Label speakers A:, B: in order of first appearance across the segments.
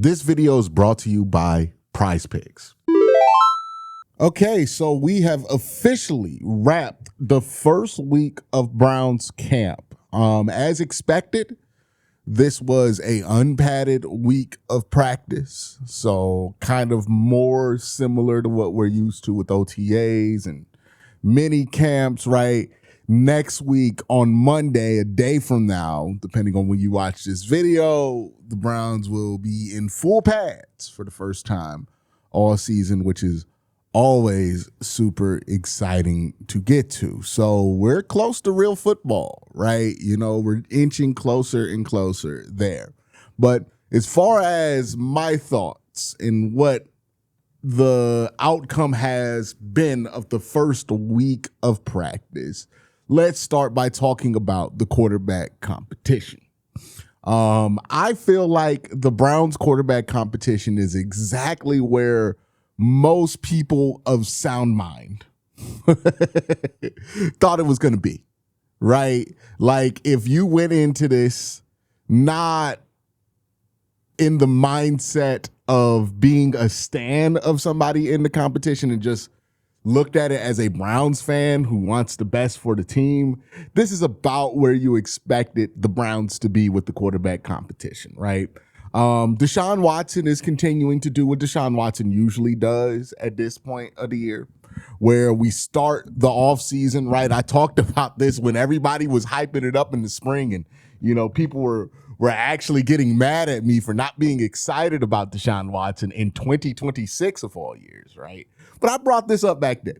A: This video is brought to you by PrizePicks. Okay, so we have officially wrapped the first week of Browns camp. As expected, this was a unpadded week of practice, so kind of more similar to what we're used to with OTAs and mini camps, right? Next week on Monday, a day from now, depending on when you watch this video, the Browns will be in full pads for the first time all season, which is always super exciting to get to. So we're close to real football, right? You know, we're inching closer and closer there. But as far as my thoughts and what the outcome has been of the first week of practice, let's start by talking about the quarterback competition. I feel like the Browns quarterback competition is exactly where most people of sound mind thought it was going to be, right? Like if you went into this not in the mindset of being a stan of somebody in the competition and just looked at it as a Browns fan who wants the best for the team, this is about where you expected the Browns to be with the quarterback competition, right? Deshaun Watson is continuing to do what Deshaun Watson usually does at this point of the year, where we start the offseason, right? I talked about this when everybody was hyping it up in the spring and, you know, people were actually getting mad at me for not being excited about Deshaun Watson in 2026 of all years, right? But I brought this up back then.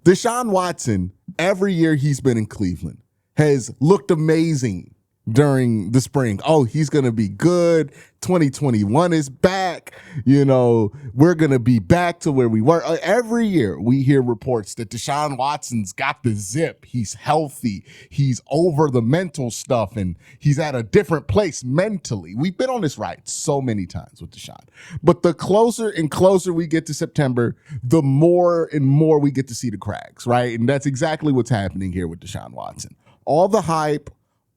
A: Deshaun Watson, every year he's been in Cleveland, has looked amazing during the spring. Oh, he's going to be good. 2021 is back. You know, we're going to be back to where we were. Every year we hear reports that Deshaun Watson's got the zip. He's healthy. He's over the mental stuff and he's at a different place mentally. We've been on this ride so many times with Deshaun. But the closer and closer we get to September, the more and more we get to see the cracks, right? And that's exactly what's happening here with Deshaun Watson. All the hype,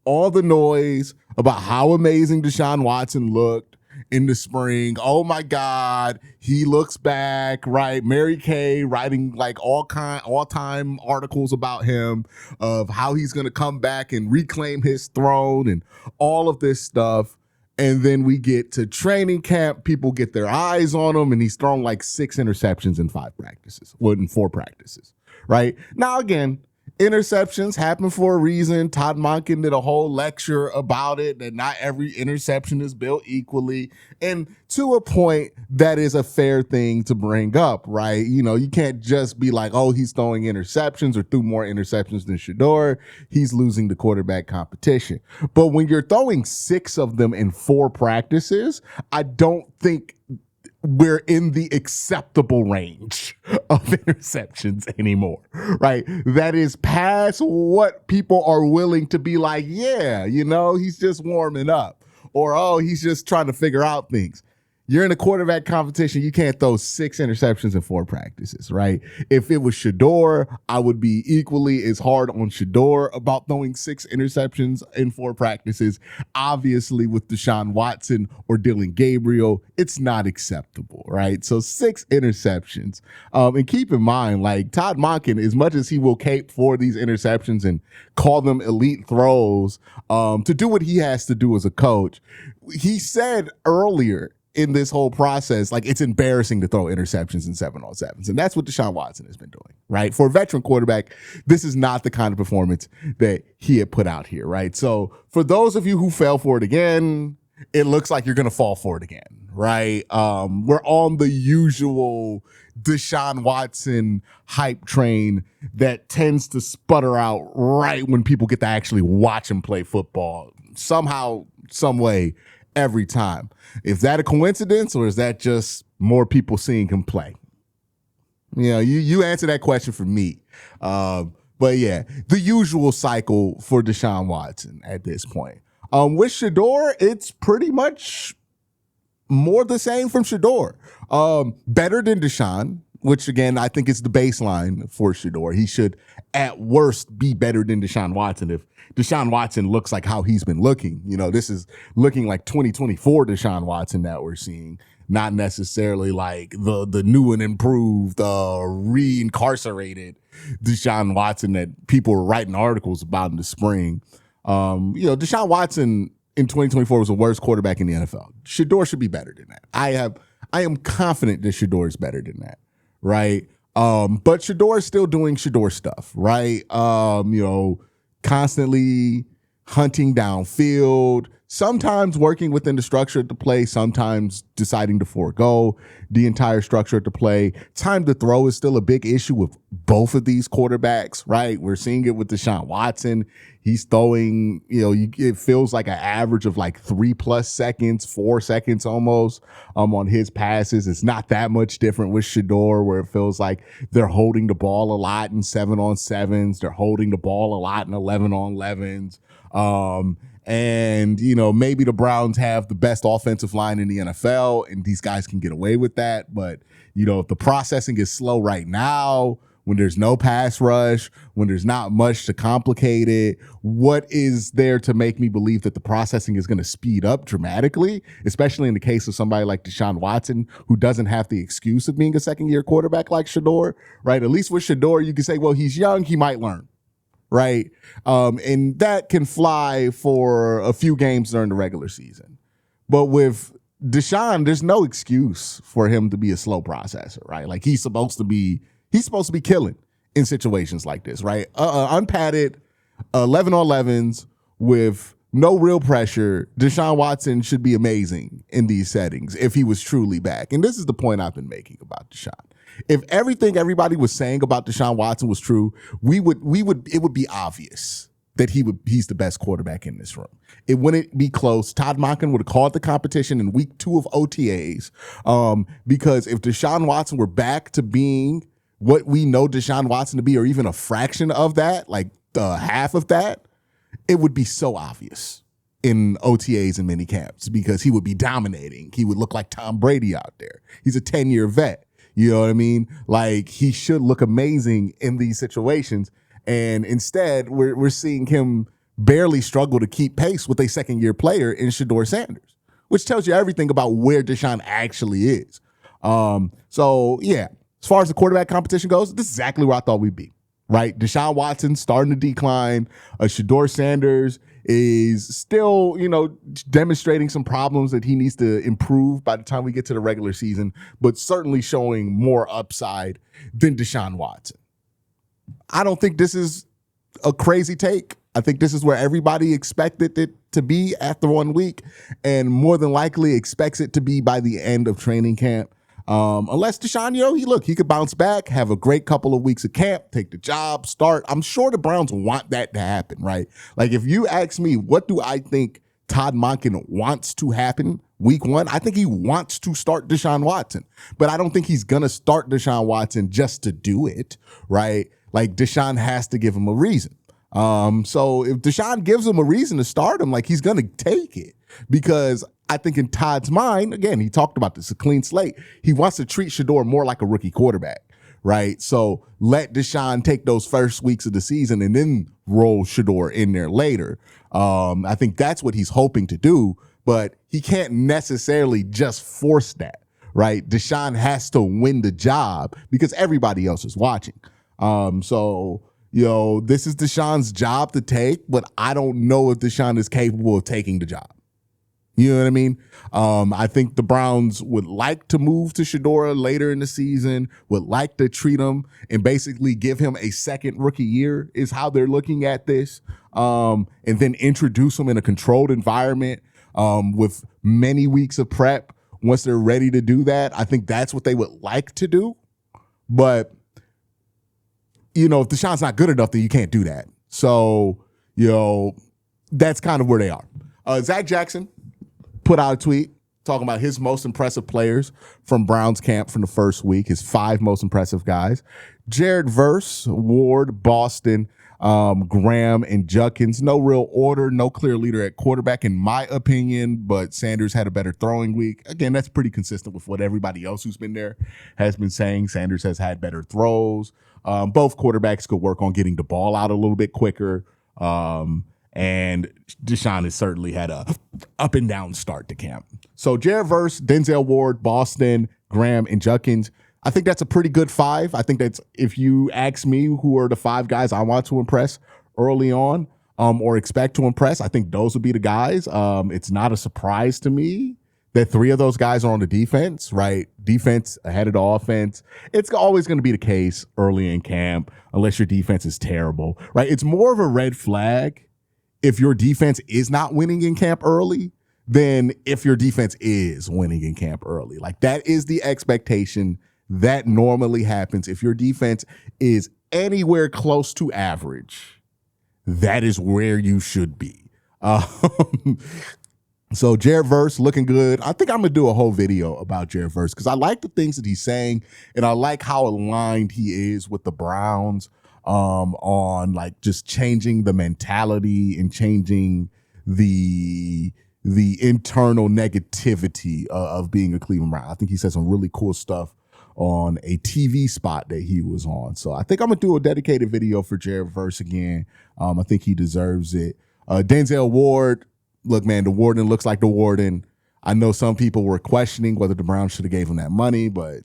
A: all the noise about how amazing Deshaun Watson looked in the spring. Oh my God, he looks back, right? Mary Kay writing like all-time articles about him of how he's going to come back and reclaim his throne and all of this stuff. And then we get to training camp, people get their eyes on him, and he's thrown like 6 interceptions in 4 practices, right? Now, again, interceptions happen for a reason. Todd Monken did a whole lecture about it, that not every interception is built equally. And to a point, that is a fair thing to bring up, right? You know, you can't just be like, oh, he's throwing interceptions or threw more interceptions than Shedeur. He's losing the quarterback competition. But when you're throwing 6 of them in 4 practices, I don't think we're in the acceptable range of interceptions anymore, right? That is past what people are willing to be like, yeah, you know, he's just warming up, or, oh, he's just trying to figure out things. You're in a quarterback competition. You can't throw 6 interceptions in 4 practices, right? If it was Shedeur, I would be equally as hard on Shedeur about throwing 6 interceptions in 4 practices. Obviously, with Deshaun Watson or Dylan Gabriel, it's not acceptable, right? So 6 interceptions. And keep in mind, like Todd Monken, as much as he will cape for these interceptions and call them elite throws, to do what he has to do as a coach, he said earlier in this whole process, like, it's embarrassing to throw interceptions in 7-on-7s. And that's what Deshaun Watson has been doing, right? For a veteran quarterback, this is not the kind of performance that he had put out here, right? So for those of you who fell for it again, it looks like you're going to fall for it again, right? We're on the usual Deshaun Watson hype train that tends to sputter out right when people get to actually watch him play football. Somehow, some way, every time. Is that a coincidence, or is that just more people seeing him play? You know, you answer that question for me. But yeah, the usual cycle for Deshaun Watson at this point. With Shedeur, it's pretty much more the same from Shedeur. Better than Deshaun, which again, I think is the baseline for Shedeur. He should at worst be better than Deshaun Watson. If Deshaun Watson looks like how he's been looking, this is looking like 2024 Deshaun Watson that we're seeing, not necessarily like the new and improved, reincarcerated Deshaun Watson that people were writing articles about in the spring. Deshaun Watson in 2024 was the worst quarterback in the NFL. Shedeur should be better than that. I am confident that Shedeur is better than that, right? But Shedeur is still doing Shedeur stuff, right? Constantly hunting downfield, sometimes working within the structure of the play, sometimes deciding to forego the entire structure of the play. Time to throw is still a big issue with both of these quarterbacks, right? We're seeing it with Deshaun Watson. He's throwing, it feels like an average of like 3+ seconds, 4 seconds almost on his passes. It's not that much different with Shedeur, where it feels like they're holding the ball a lot in 7-on-7s. They're holding the ball a lot in 11-on-11s. And, maybe the Browns have the best offensive line in the NFL and these guys can get away with that. But, if the processing is slow right now, when there's no pass rush, when there's not much to complicate it, what is there to make me believe that the processing is going to speed up dramatically, especially in the case of somebody like Deshaun Watson, who doesn't have the excuse of being a second-year quarterback like Shedeur, right? At least with Shedeur, you can say, well, he's young, he might learn. Right. And that can fly for a few games during the regular season. But with Deshaun, there's no excuse for him to be a slow processor, right? Like he's supposed to be killing in situations like this, right? Unpadded 11-on-11s with no real pressure. Deshaun Watson should be amazing in these settings if he was truly back. And this is the point I've been making about Deshaun. If everything everybody was saying about Deshaun Watson was true, it would be obvious that he's the best quarterback in this room. It wouldn't be close. Todd Monken would have called the competition in week 2 of OTAs, because if Deshaun Watson were back to being what we know Deshaun Watson to be, or even a fraction of that, like half of that, it would be so obvious in OTAs and mini camps because he would be dominating. He would look like Tom Brady out there. He's a 10-year vet. You know what I mean? Like he should look amazing in these situations. And instead, we're seeing him barely struggle to keep pace with a second-year player in Shedeur Sanders, which tells you everything about where Deshaun actually is. So, yeah, as far as the quarterback competition goes, this is exactly where I thought we'd be, right? Deshaun Watson starting to decline. Shedeur Sanders is still, demonstrating some problems that he needs to improve by the time we get to the regular season, but certainly showing more upside than Deshaun Watson. I don't think this is a crazy take. I think this is where everybody expected it to be after 1 week, and more than likely expects it to be by the end of training camp. Unless Deshaun, he could bounce back, have a great couple of weeks of camp, take the job, start. I'm sure the Browns want that to happen, right? Like if you ask me, what do I think Todd Monken wants to happen week 1? I think he wants to start Deshaun Watson, but I don't think he's going to start Deshaun Watson just to do it, right? Like Deshaun has to give him a reason. So if Deshaun gives him a reason to start him, like he's going to take it, because I think in Todd's mind, again, he talked about this, a clean slate. He wants to treat Shedeur more like a rookie quarterback, right? So let Deshaun take those first weeks of the season and then roll Shedeur in there later. I think that's what he's hoping to do, but he can't necessarily just force that, right? Deshaun has to win the job because everybody else is watching. This is Deshaun's job to take, but I don't know if Deshaun is capable of taking the job. You know what I mean? I think the Browns would like to move to Shedeur later in the season, would like to treat him and basically give him a second rookie year is how they're looking at this, and then introduce him in a controlled environment with many weeks of prep once they're ready to do that. I think that's what they would like to do. But, if Deshaun's not good enough, then you can't do that. So, that's kind of where they are. Zach Jackson put out a tweet talking about his most impressive players from Browns camp from the first week, his 5 most impressive guys. Jared Verse, Ward, Boston, Graham and Judkins. No real order, no clear leader at quarterback, in my opinion, but Sanders had a better throwing week. Again, that's pretty consistent with what everybody else who's been there has been saying. Sanders has had better throws. Both quarterbacks could work on getting the ball out a little bit quicker. And Deshaun has certainly had a up and down start to camp. So Jared Verse, Denzel Ward, Boston, Graham, and Judkins. I think that's a pretty good 5. I think that's, if you ask me who are the 5 guys I want to impress early on, or expect to impress, I think those would be the guys. It's not a surprise to me that 3 of those guys are on the defense, right? Defense ahead of the offense. It's always going to be the case early in camp, unless your defense is terrible, right? It's more of a red flag if your defense is not winning in camp early than if your defense is winning in camp early. Like, that is the expectation that normally happens. If your defense is anywhere close to average, that is where you should be. So Jared Verse looking good. I think I'm going to do a whole video about Jared Verse because I like the things that he's saying, and I like how aligned he is with the Browns on like just changing the mentality and changing the internal negativity of being a Cleveland Brown. I think he said some really cool stuff on a TV spot that he was on. So I think I'm going to do a dedicated video for Jared Verse again. I think he deserves it. Denzel Ward, look, man, the Warden looks like the Warden. I know some people were questioning whether the Browns should have gave him that money, but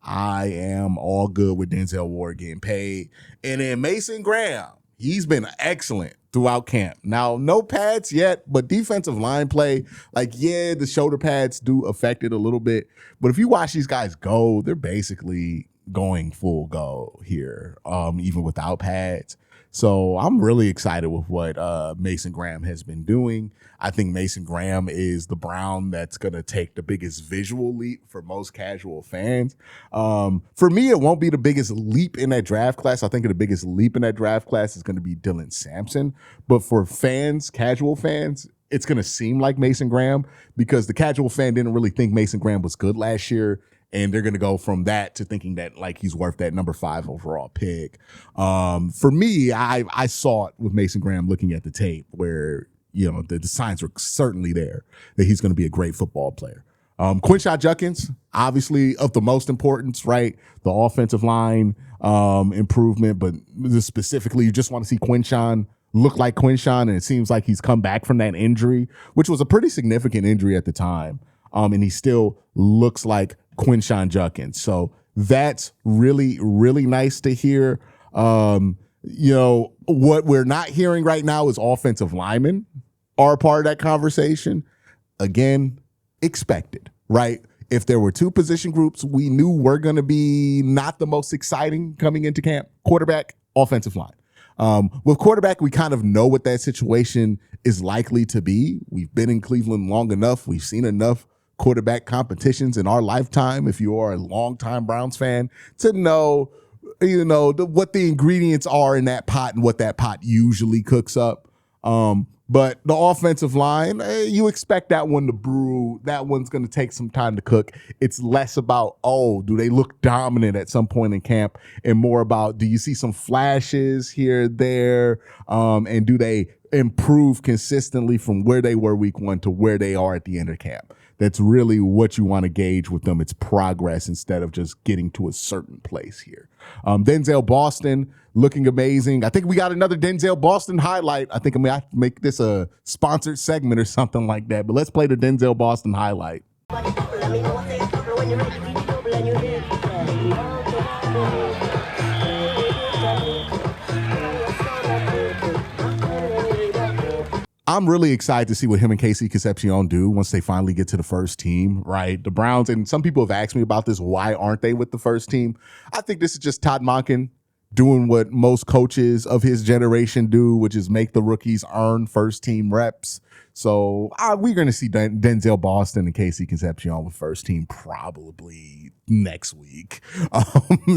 A: I am all good with Denzel Ward getting paid. And then Mason Graham, he's been excellent throughout camp. Now, no pads yet, but defensive line play, like, yeah, the shoulder pads do affect it a little bit. But if you watch these guys go, they're basically going full go here, even without pads. So I'm really excited with what Mason Graham has been doing. I think Mason Graham is the Brown that's going to take the biggest visual leap for most casual fans. For me, it won't be the biggest leap in that draft class. I think the biggest leap in that draft class is going to be Dylan Sampson. But for fans, casual fans, it's going to seem like Mason Graham because the casual fan didn't really think Mason Graham was good last year. And they're going to go from that to thinking that like he's worth that number 5 overall pick. For me, I saw it with Mason Graham looking at the tape where, you know, the signs were certainly there that he's going to be a great football player. Quincy Judkins, obviously of the most importance, right? The offensive line improvement, but specifically you just want to see Quincy look like Quincy, and it seems like he's come back from that injury, which was a pretty significant injury at the time. And he still looks like Quincy Judkins. So that's really, really nice to hear. You know, what we're not hearing right now is offensive linemen are a part of that conversation. Again, expected, right? If there were 2 position groups we knew were going to be not the most exciting coming into camp, quarterback, offensive line. With quarterback, we kind of know what that situation is likely to be. We've been in Cleveland long enough. We've seen enough quarterback competitions in our lifetime, if you are a longtime Browns fan, to know, you know, what the ingredients are in that pot and what that pot usually cooks up. But the offensive line, you expect that one to brew. That one's going to take some time to cook. It's less about, oh, do they look dominant at some point in camp, and more about, do you see some flashes here, there, and do they improve consistently from where they were week 1 to where they are at the end of camp? That's really what you want to gauge with them. It's progress instead of just getting to a certain place here. Denzel Boston looking amazing. I think we got another Denzel Boston highlight. I think I'm going to have to make this a sponsored segment or something like that. But let's play the Denzel Boston highlight. I'm really excited to see what him and Casey Concepcion do once they finally get to the first team, right? The Browns, and some people have asked me about this, why aren't they with the first team? I think this is just Todd Monken doing what most coaches of his generation do, which is make the rookies earn first team reps. So we're going to see Denzel Boston and Casey Concepcion with first team probably next week,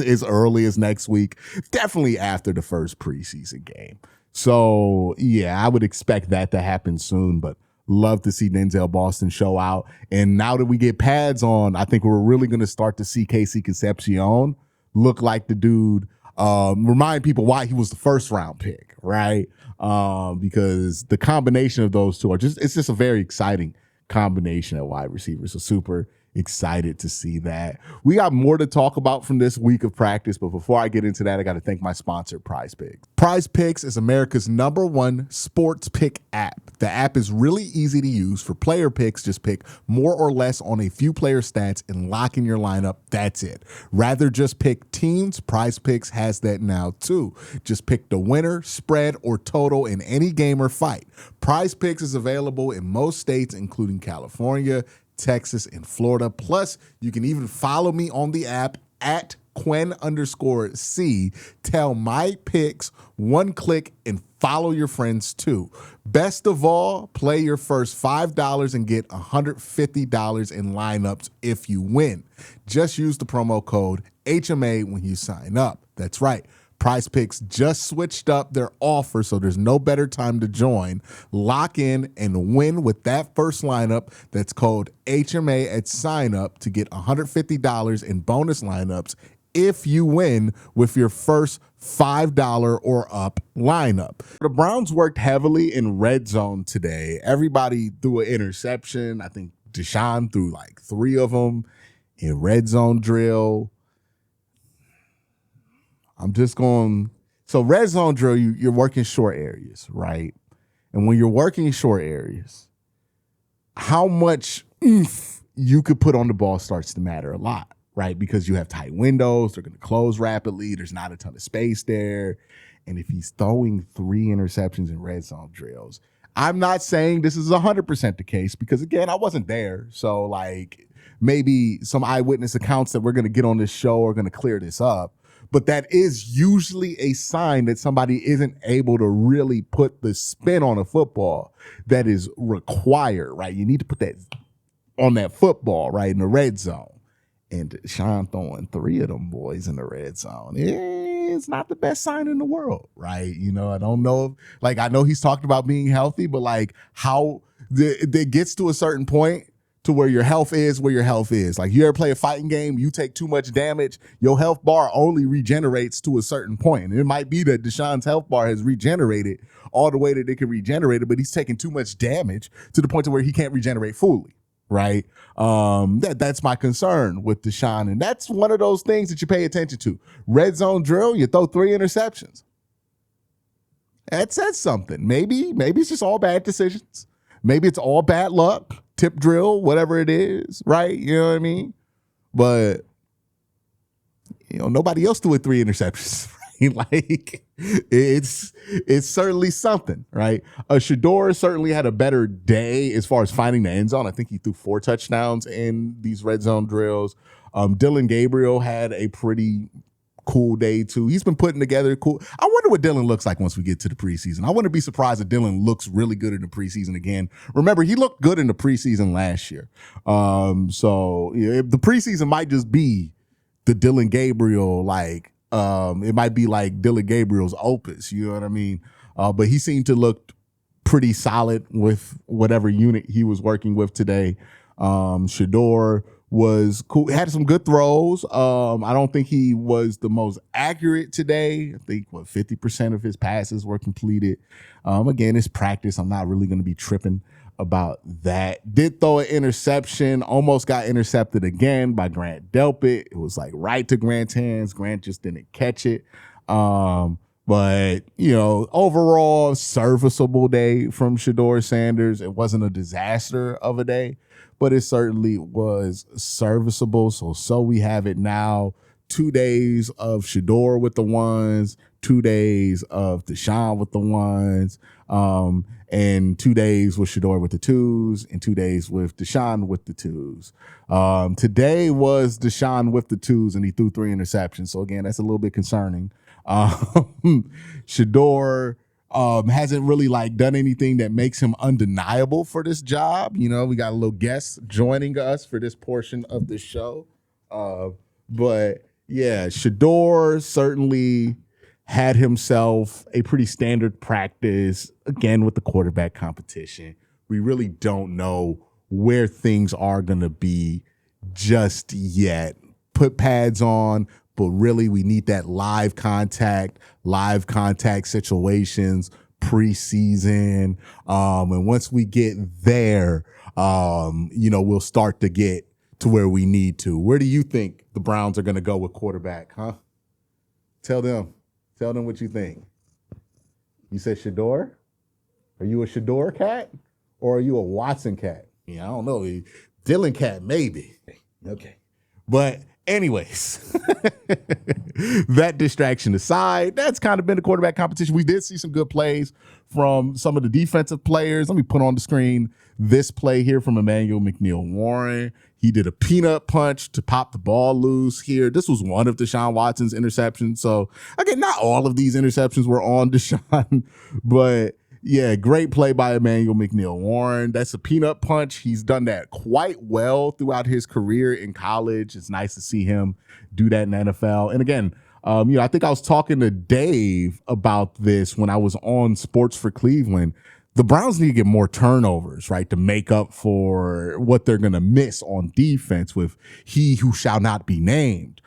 A: as early as next week, definitely after the first preseason game. So, yeah, I would expect that to happen soon, but love to see Denzel Boston show out. And now that we get pads on, I think we're really going to start to see Casey Concepcion look like the dude remind people why he was the first round pick, right? Because the combination of those two it's just a very exciting combination at wide receiver. So super excited to see that. We got more to talk about from this week of practice, but before I get into that, I got to thank my sponsor, PrizePicks. PrizePicks is America's #1 sports pick app. The app is really easy to use for player picks. Just pick more or less on a few player stats and lock in your lineup. That's it. Rather just pick teams, PrizePicks has that now too. Just pick the winner, spread, or total in any game or fight. PrizePicks is available in most states, including California, Texas, and Florida. Plus, you can even follow me on the app at Quen_C. Tell my picks, one click, and follow your friends too. Best of all, play your first $5 and get $150 in lineups if you win. Just use the promo code HMA when you sign up. That's right. PrizePicks just switched up their offer, so there's no better time to join. Lock in and win with that first lineup. That's code HMA at sign up to get $150 in bonus lineups if you win with your first $5 or up lineup. The Browns worked heavily in red zone today. Everybody threw an interception. I think Deshaun threw like 3 of them in red zone drill. I'm just going. So red zone drill, you're working short areas, right? And when you're working short areas, how much oomph you could put on the ball starts to matter a lot, right? Because you have tight windows, they're going to close rapidly. There's not a ton of space there. And if he's throwing 3 interceptions in red zone drills, I'm not saying this is 100% the case because, again, I wasn't there. So, like, maybe some eyewitness accounts that we're going to get on this show are going to clear this up. But that is usually a sign that somebody isn't able to really put the spin on a football that is required, right? You need to put that on that football, right, in the red zone. And Sean throwing 3 of them boys in the red zone, it's not the best sign in the world, right? You know, I don't know. Like, I know he's talked about being healthy, but like how it gets to a certain point to where your health is where your health is. Like, you ever play a fighting game, you take too much damage, your health bar only regenerates to a certain point. And it might be that Deshaun's health bar has regenerated all the way that it can regenerate it, but he's taking too much damage to the point to where he can't regenerate fully, right? That's my concern with Deshaun. And that's one of those things that you pay attention to. Red zone drill, you throw 3 interceptions. That says something. Maybe it's just all bad decisions. Maybe it's all bad luck. Tip drill, whatever it is, right? You know what I mean? But, you know, nobody else threw 3 interceptions, right? Like, it's certainly something, right? Shador certainly had a better day as far as finding the end zone. I think he threw 4 touchdowns in these red zone drills. Dylan Gabriel had a pretty cool day too. He's been putting together cool. I wonder what Dylan looks like once we get to the preseason. I wouldn't be surprised if Dylan looks really good in the preseason again. Remember, he looked good in the preseason last year. So yeah, the preseason might just be the Dylan Gabriel, like it might be like Dylan Gabriel's opus. You know what I mean? But he seemed to look pretty solid with whatever unit he was working with today. Shador was cool. Had some good throws. I don't think he was the most accurate today. I think 50% of his passes were completed. Again, it's practice. I'm not really going to be tripping about that. Did throw an interception. Almost got intercepted again by Grant Delpit. It was like right to Grant's hands. Grant just didn't catch it. But, you know, overall serviceable day from Shador Sanders. It wasn't a disaster of a day, but it certainly was serviceable. So we have it now. 2 days of Shador with the ones, 2 days of Deshaun with the ones, and 2 days with Shador with the 2s, and 2 days with Deshaun with the 2s. Today was Deshaun with the 2s, and he threw 3 interceptions. So again, that's a little bit concerning. Shador hasn't really like done anything that makes him undeniable for this job. You know, we got a little guest joining us for this portion of the show. But yeah, Shador certainly had himself a pretty standard practice, again, with the quarterback competition. We really don't know where things are going to be just yet. Put pads on, but really we need that live contact situations preseason. And once we get there, we'll start to get to where we need to. Where do you think the Browns are going to go with quarterback, huh? Tell them what you think. You said Shador? Are you a Shador cat or are you a Watson cat? Yeah, I don't know. Dylan cat, maybe. Okay. But anyways, that distraction aside, that's kind of been the quarterback competition. We did see some good plays from some of the defensive players. Let me put on the screen this play here from Emmanuel McNeil-Warren. He did a peanut punch to pop the ball loose here. This was one of Deshaun Watson's interceptions. So, again, not all of these interceptions were on Deshaun, but yeah, great play by Emmanuel McNeil-Warren. That's a peanut punch. He's done that quite well throughout his career in college. It's nice to see him do that in the NFL. And again, I think I was talking to Dave about this when I was on Sports for Cleveland. The Browns need to get more turnovers, right, to make up for what they're going to miss on defense with he who shall not be named.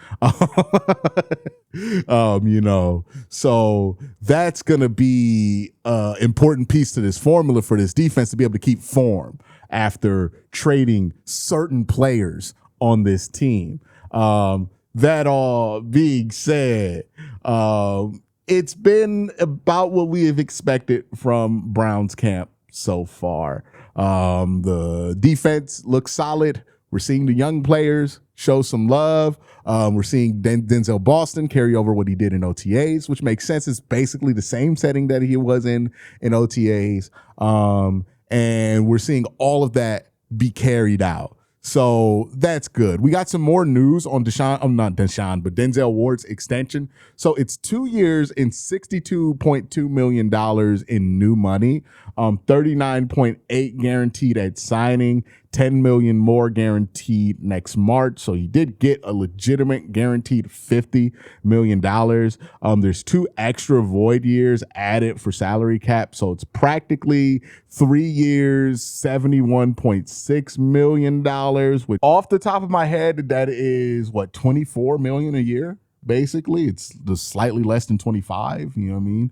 A: So that's going to be an important piece to this formula for this defense to be able to keep form after trading certain players on this team. That all being said, it's been about what we have expected from Browns camp so far. The defense looks solid. We're seeing the young players show some love. We're seeing Denzel Boston carry over what he did in OTAs, which makes sense. It's basically the same setting that he was in OTAs. And we're seeing all of that be carried out. So that's good. We got some more news on Denzel Ward's extension. So it's 2 years and $62.2 million in new money, 39.8 guaranteed at signing, 10 million more guaranteed next March. So he did get a legitimate guaranteed $50 million. There's 2 extra void years added for salary cap. So it's practically 3 years, $71.6 million, which off the top of my head, that is what, $24 million a year? Basically, it's just slightly less than 25. You know what I mean?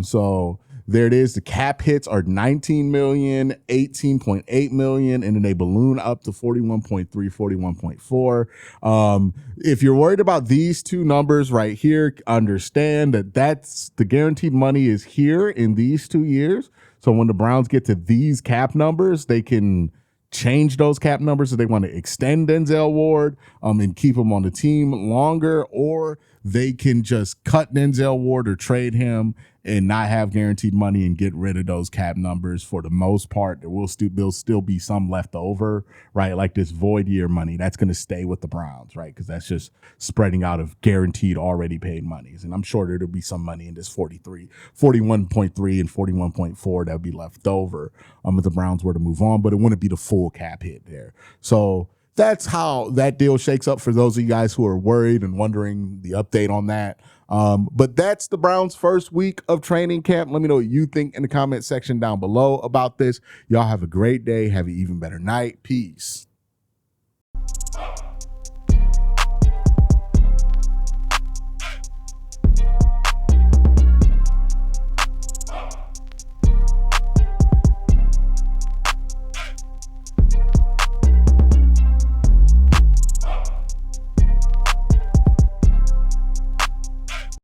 A: So there it is. The cap hits are 19 million, 18.8 million, and then they balloon up to 41.3, 41.4. If you're worried about these two numbers right here, understand that that's the guaranteed money is here in these 2 years. So when the Browns get to these cap numbers, they can change those cap numbers if they want to extend Denzel Ward and keep him on the team longer, or they can just cut Denzel Ward or trade him and not have guaranteed money and get rid of those cap numbers. For the most part, there will still be some left over, right? Like this void year money, that's going to stay with the Browns, right? Because that's just spreading out of guaranteed already paid monies. And I'm sure there'll be some money in this 41.3 and 41.4 that'll be left over if the Browns were to move on, but it wouldn't be the full cap hit there. So that's how that deal shakes up for those of you guys who are worried and wondering the update on that. But that's the Browns' first week of training camp. Let me know what you think in the comment section down below about this. Y'all have a great day. Have an even better night. Peace.